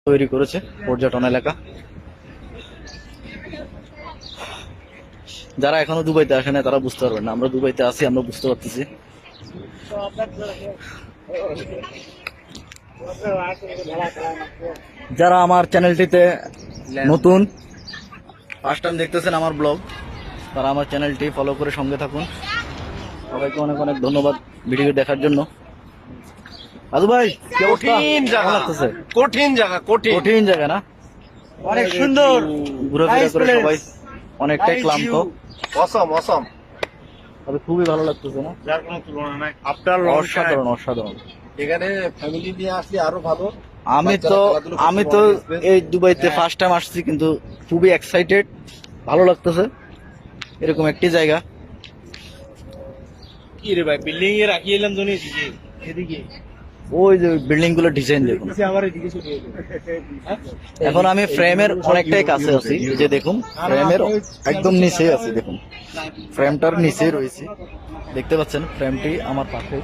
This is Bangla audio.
তৈরি করেছে পর্যটন এলাকা। যারা এখনো দুবাইতে আসে না তারা বুঝতে পারবেন না, আমরা দুবাইতে আছি, আমরা বুঝতে পারতেছি। যারা আমার চ্যানেলটিতে নতুন ফার্স্ট টাইম দেখতেছেন আমার ব্লগ, তারা আমার চ্যানেলটি ফলো করে সঙ্গে থাকুন। সবাইকে অনেক অনেক ধন্যবাদ ভিডিও দেখার জন্য। আদু ভাই, কি অবস্থা? কঠিন জায়গা, কেমন লাগতেছে? কঠিন জায়গা, কঠিন কঠিন জায়গা না? অনেক সুন্দর, ঘোরাফেরা করে সবাই অনেকটাই ক্লান্ত, অসম অসম, তবে খুবই ভালো লাগতেছে না? যার কোনো তুলনা নাই। অসাধারণ অসাধারণ। এখানে ফ্যামিলি নিয়ে আসলে আরো ভালো। আমি তো এই দুবাইতে ফার্স্ট টাইম আসছি, কিন্তু খুবই এক্সাইটেড, ভালো লাগতেছে। এরকম একটি জায়গা। কি রে ভাই, বিল্ডিং এ রাখি এলাম জন্য এদিকে এদিকে ওই যে বিল্ডিং গুলো ডিজাইন দেখুন। আমার এদিকে চলে এলো। এখন আমি ফ্রেমের অনেকটাই কাছে আছি, এই যে দেখুন ফ্রেমের একদম নিচে আছি, দেখুন ফ্রেমটার নিচে রয়েছে, দেখতে পাচ্ছেন ফ্রেমটি আমার পাশে।